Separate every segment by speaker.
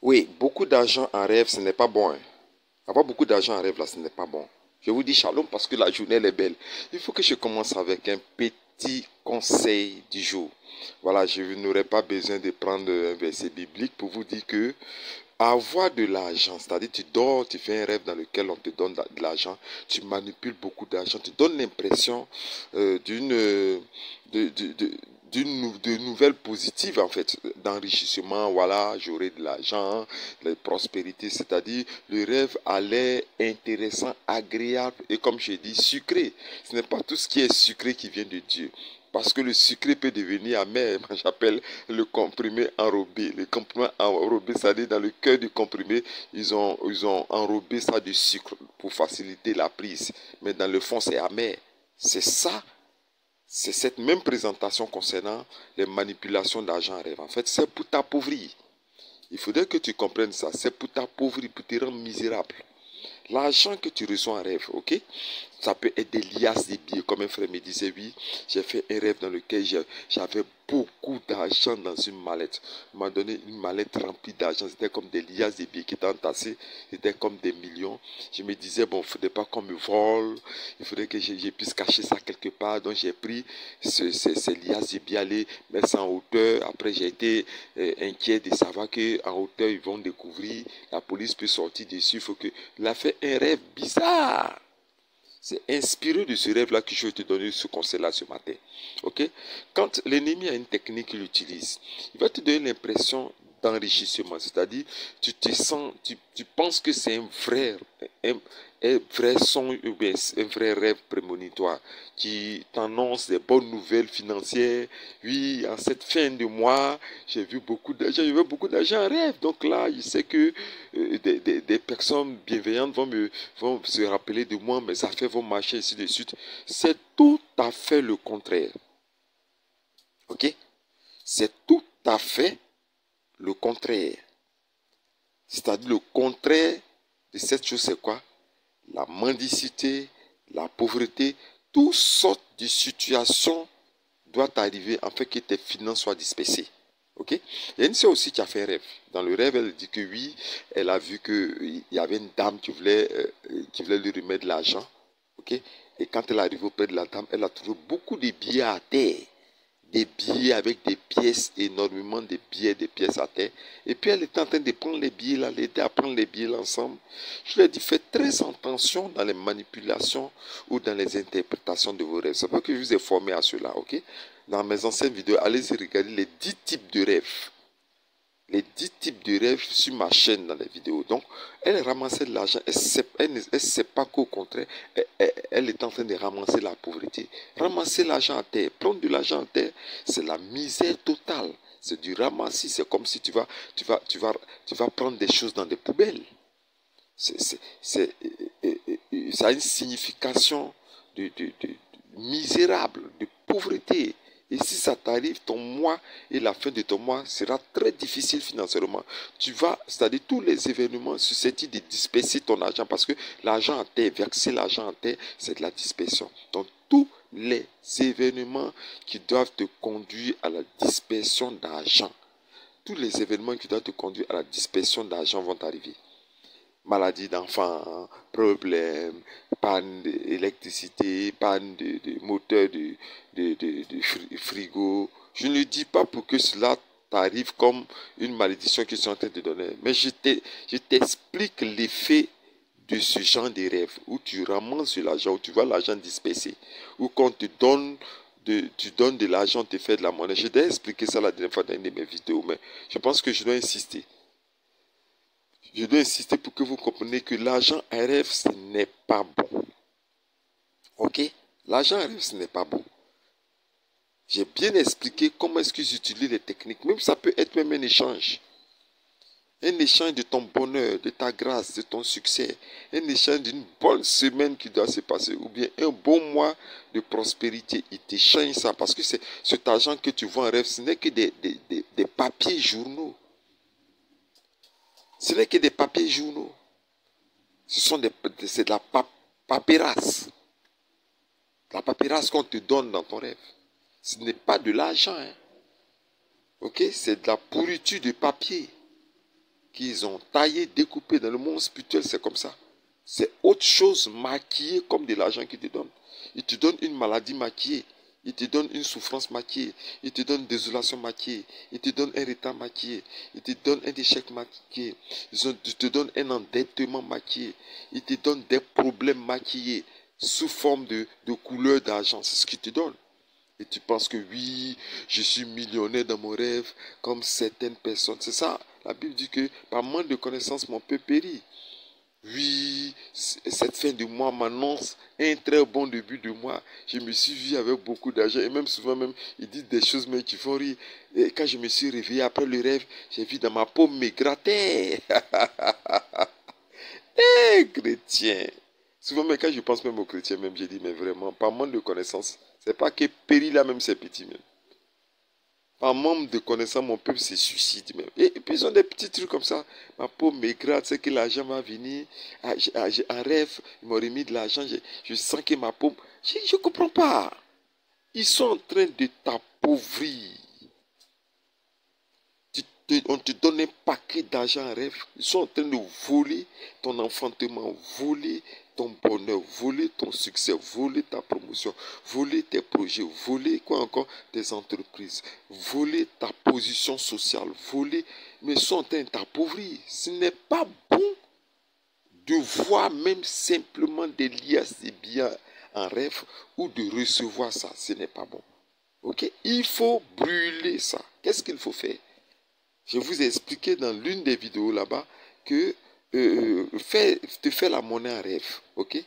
Speaker 1: Oui, beaucoup d'argent en rêve, ce n'est pas bon, hein. Avoir beaucoup d'argent en rêve, là, ce n'est pas bon. Je vous dis shalom parce que la journée, elle est belle. Il faut que je commence avec un petit conseil du jour. Voilà, je n'aurai pas besoin de prendre un verset biblique pour vous dire que avoir de l'argent, c'est-à-dire tu dors, tu fais un rêve dans lequel on te donne de l'argent, tu manipules beaucoup d'argent, tu donnes l'impression de nouvelles positives en fait, d'enrichissement, voilà, j'aurai de l'argent, de prospérité, c'est-à-dire le rêve a l'air intéressant, agréable et comme je dis, sucré. Ce n'est pas tout ce qui est sucré qui vient de Dieu. Parce que le sucré peut devenir amer. Moi, j'appelle le comprimé enrobé. Le comprimé enrobé, c'est-à-dire dans le cœur du comprimé, ils ont enrobé ça de sucre pour faciliter la prise. Mais dans le fond, c'est amer. C'est ça. C'est cette même présentation concernant les manipulations d'argent en rêve. En fait, c'est pour t'appauvrir. Il faudrait que tu comprennes ça. C'est pour t'appauvrir, pour te rendre misérable. L'argent que tu reçois en rêve, ok? Ça peut être des liasses, des billets. Comme un frère me disait, oui, j'ai fait un rêve dans lequel j'avais beaucoup d'argent dans une mallette. Il m'a donné une mallette remplie d'argent. C'était comme des liasses, des billets qui étaient entassés. C'était comme des millions. Je me disais, bon, il ne faudrait pas qu'on me vole. Il faudrait que je puisse cacher ça quelque part. Donc, j'ai pris ces liasses, des billets, aller mettre ça en hauteur. Après, j'ai été inquiet de savoir qu'en hauteur, ils vont découvrir. La police peut sortir dessus. Il faut que... Il a fait un rêve bizarre. C'est inspiré de ce rêve-là que je vais te donner ce conseil-là ce matin. Ok? Quand l'ennemi a une technique qu'il utilise, il va te donner l'impression d'enrichissement. C'est-à-dire, tu te sens, tu penses que c'est un vrai son, un vrai rêve prémonitoire qui t'annonce des bonnes nouvelles financières. Oui, en cette fin de mois, j'ai vu beaucoup d'argent en rêve. Donc là, je sais que des personnes bienveillantes vont se rappeler de moi, mes affaires vont marcher ainsi de suite. C'est tout à fait le contraire. Ok? C'est tout à fait le contraire. C'est-à-dire le contraire de cette chose, c'est quoi? La mendicité, la pauvreté, toutes sortes de situations doivent arriver afin que tes finances soient dispersées. Ok? Il y a une sœur aussi qui a fait un rêve. Dans le rêve, elle dit que oui, elle a vu qu'il y avait une dame qui voulait lui remettre de l'argent. Ok? Et quand elle arrive auprès de la dame, elle a trouvé beaucoup de billets à terre. Des billets avec des pièces, énormément de billets, des pièces à terre. Et puis elle était en train de prendre les billets là, elle était à prendre les billets là ensemble. Je lui ai dit, faites très attention dans les manipulations ou dans les interprétations de vos rêves. C'est pas que je vous ai formé à cela, ok? Dans mes anciennes vidéos, allez-y regarder les 10 types de rêves. Les 10 types de rêves sur ma chaîne dans les vidéos. Donc, elle ramassait de l'argent. Elle ne sait pas qu'au contraire, elle est en train de ramasser la pauvreté. Ramasser l'argent à terre, prendre de l'argent à terre, c'est la misère totale. C'est du ramassis. C'est comme si tu vas prendre des choses dans des poubelles. Ça a une signification de misérable, de pauvreté. Et si ça t'arrive, ton mois et la fin de ton mois sera très difficile financièrement. Tu vas, c'est-à-dire tous les événements susceptibles de disperser ton argent, parce que l'argent en terre, verser l'argent en terre, c'est de la dispersion. Donc tous les événements qui doivent te conduire à la dispersion d'argent, tous les événements qui doivent te conduire à la dispersion d'argent vont arriver. Maladie d'enfants, problèmes, panne d'électricité, panne de moteur de frigo. Je ne le dis pas pour que cela t'arrive comme une malédiction que je suis en train de donner, mais je t'explique l'effet de ce genre de rêve où tu ramasses de l'argent, où tu vois l'argent dispersé, où quand tu donnes de l'argent, tu fais de la monnaie. Je t'ai expliqué ça la dernière fois dans une de mes vidéos, mais je pense que je dois insister. Je dois insister pour que vous compreniez que l'argent à rêve, ce n'est pas bon. Ok? L'argent à rêve, ce n'est pas bon. J'ai bien expliqué comment est-ce que j'utilise les techniques. Même ça peut être même un échange. Un échange de ton bonheur, de ta grâce, de ton succès. Un échange d'une bonne semaine qui doit se passer. Ou bien un bon mois de prospérité. Il t'échange ça. Parce que c'est cet argent que tu vois en rêve, ce n'est que des papiers journaux. Ce n'est que des papiers journaux. C'est de la paperasse. La paperasse qu'on te donne dans ton rêve. Ce n'est pas de l'argent. Hein. Ok? C'est de la pourriture de papier. qu'ils ont taillé, découpé. Dans le monde spirituel, c'est comme ça. C'est autre chose maquillée comme de l'argent qu'ils te donnent. Ils te donnent une maladie maquillée. Ils te donnent une souffrance maquillée. Ils te donnent une désolation maquillée. Ils te donnent un retard maquillé. Ils te donnent un échec maquillé. Ils te donnent un endettement maquillé. Ils te donnent des problèmes maquillés sous forme de couleur d'argent. C'est ce qu'ils te donnent. Et tu penses que oui, je suis millionnaire dans mon rêve, comme certaines personnes. C'est ça. La Bible dit que par manque de connaissances, mon peuple périt. Oui, cette fin de mois m'annonce un très bon début de mois. Je me suis vu avec beaucoup d'argent. Et même souvent, même, ils disent des choses mais qui font rire. Et quand je me suis réveillé après le rêve, j'ai vu dans ma peau me gratter. Eh, chrétien. Souvent, mais quand je pense même aux chrétiens, même, j'ai dit, mais vraiment, par manque de connaissances, c'est pas que périt là même, c'est petit même. Par manque de connaissances, mon peuple se suicide même. Et puis ils ont des petits trucs comme ça. Ma peau maigrate, c'est que l'argent va venir. En rêve, ils m'ont remis de l'argent. Je sens que ma peau... Je ne comprends pas. Ils sont en train de t'appauvrir. On te donne un paquet d'argent en rêve. Ils sont en train de voler ton enfantement, voler ton bonheur, voler ton succès, voler ta promotion, voler tes projets, voler quoi encore, tes entreprises, voler ta position sociale, voler, mais ils sont en train de t'appauvrir. Ce n'est pas bon de voir même simplement des liasses de biens en rêve ou de recevoir ça. Ce n'est pas bon. Ok? Il faut brûler ça. Qu'est-ce qu'il faut faire? Je vous ai expliqué dans l'une des vidéos là-bas que te faire la monnaie en rêve, ok?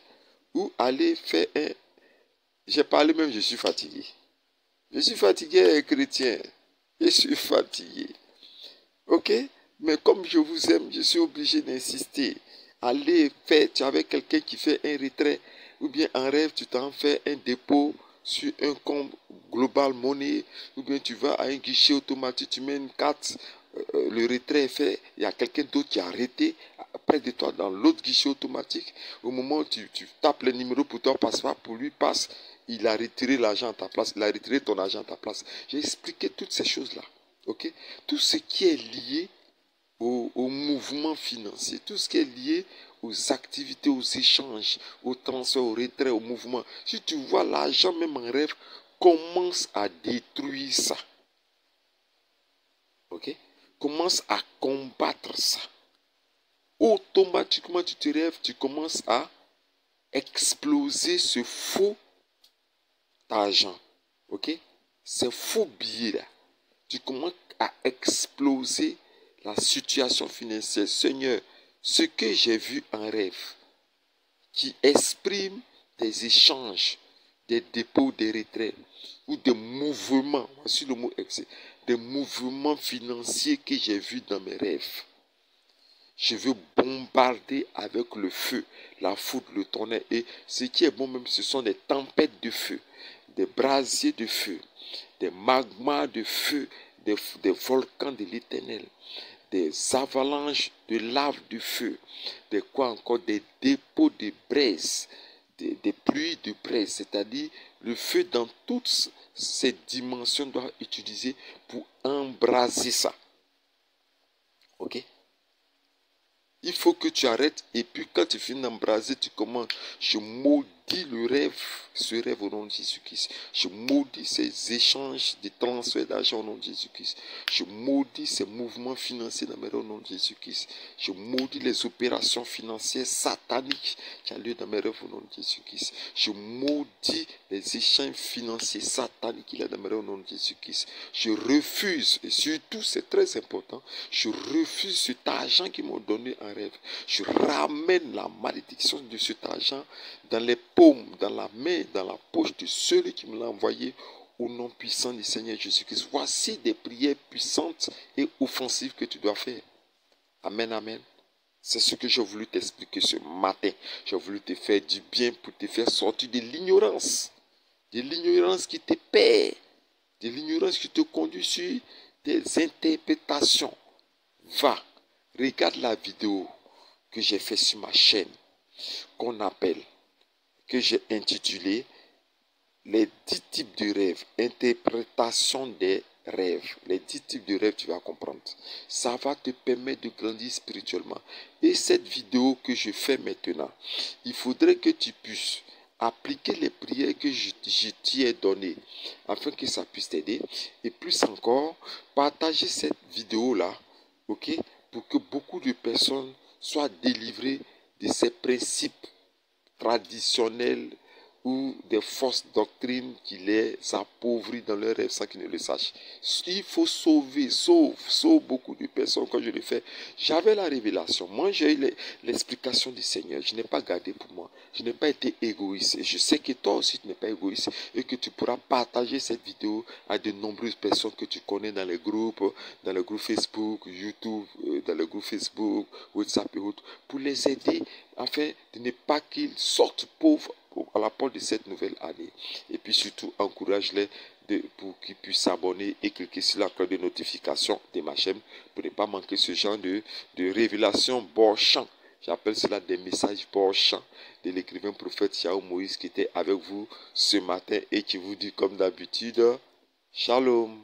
Speaker 1: Ou aller faire un... J'ai parlé même, je suis fatigué. Je suis fatigué, chrétien. Je suis fatigué. Ok? Mais comme je vous aime, je suis obligé d'insister. Aller faire, tu es avec quelqu'un qui fait un retrait, ou bien en rêve, tu t'en fais un dépôt sur un compte global monnaie, ou bien tu vas à un guichet automatique, tu mets une carte, le retrait est fait, il y a quelqu'un d'autre qui a arrêté près de toi dans l'autre guichet automatique. Au moment où tu tapes le numéro pour toi, passe pas, pour lui passe, il a retiré l'argent à ta place, il a retiré ton argent à ta place. J'ai expliqué toutes ces choses-là. Ok? Tout ce qui est lié au mouvement financier, tout ce qui est lié aux activités, aux échanges, au transfert, au retrait, au mouvement. Si tu vois l'argent même en rêve, commence à détruire ça. Ok? Commence à combattre ça. Automatiquement, tu te rêves, tu commences à exploser ce faux argent. Ok? Ce faux billet là. Tu commences à exploser la situation financière. Seigneur, ce que j'ai vu en rêve, qui exprime des échanges, des dépôts, des retraits, ou des mouvements, voici le mot excès, des mouvements financiers que j'ai vus dans mes rêves. Je veux bombarder avec le feu, la foudre, le tonnerre. Et ce qui est bon même, ce sont des tempêtes de feu, des brasiers de feu, des magmas de feu, des volcans de l'éternel, des avalanches de lave de feu, des quoi encore, des dépôts de braise, des pluies de braise, c'est-à-dire le feu dans toutes ces dimensions doit être utilisé pour embraser ça. Ok? Il faut que tu arrêtes et puis quand tu finis d'embraser, tu commences. Je maudis le rêve, ce rêve au nom de Jésus-Christ. Je maudis ces échanges de transferts d'argent au nom de Jésus-Christ. Je maudis ces mouvements financiers dans mes rêves au nom de Jésus-Christ. Je maudis les opérations financières sataniques qui ont lieu dans mes rêves au nom de Jésus-Christ. Je maudis les échanges financiers sataniques qu'il y a dans mes rêves au nom de Jésus-Christ. Je refuse, et surtout c'est très important, je refuse cet argent qu'ils m'ont donné en rêve. Je ramène la malédiction de cet argent dans les paumes, dans la main, dans la poche de celui qui me l'a envoyé au nom puissant du Seigneur Jésus-Christ. Voici des prières puissantes et offensives que tu dois faire. Amen, amen. C'est ce que j'ai voulu t'expliquer ce matin. J'ai voulu te faire du bien pour te faire sortir de l'ignorance. De l'ignorance qui te perd. De l'ignorance qui te conduit sur des interprétations. Va, regarde la vidéo que j'ai faite sur ma chaîne, que j'ai intitulée les 10 types de rêves, interprétation des rêves. Les 10 types de rêves, tu vas comprendre. Ça va te permettre de grandir spirituellement. Et cette vidéo que je fais maintenant, il faudrait que tu puisses appliquer les prières que je t'y ai données afin que ça puisse t'aider. Et plus encore, partager cette vidéo-là, ok, pour que beaucoup de personnes soient délivrées de ces principes traditionnels ou des fausses doctrines qui les appauvrit dans leurs rêves sans qu'ils ne le sachent. Il faut sauve beaucoup de personnes. Quand je le fais, j'avais la révélation. Moi, j'ai eu l'explication du Seigneur. Je n'ai pas gardé pour moi. Je n'ai pas été égoïste. Et je sais que toi aussi, tu n'es pas égoïste et que tu pourras partager cette vidéo à de nombreuses personnes que tu connais dans les groupes Facebook, YouTube, dans les groupes Facebook, WhatsApp et autres, pour les aider afin de ne pas qu'ils sortent pauvres à la porte de cette nouvelle année. Et puis surtout, encourage-les pour qu'ils puissent s'abonner et cliquer sur la cloche de notification de ma chaîne pour ne pas manquer ce genre de révélations borchantes. J'appelle cela des messages borchants de l'écrivain prophète Yahweh Moïse qui était avec vous ce matin et qui vous dit comme d'habitude, Shalom.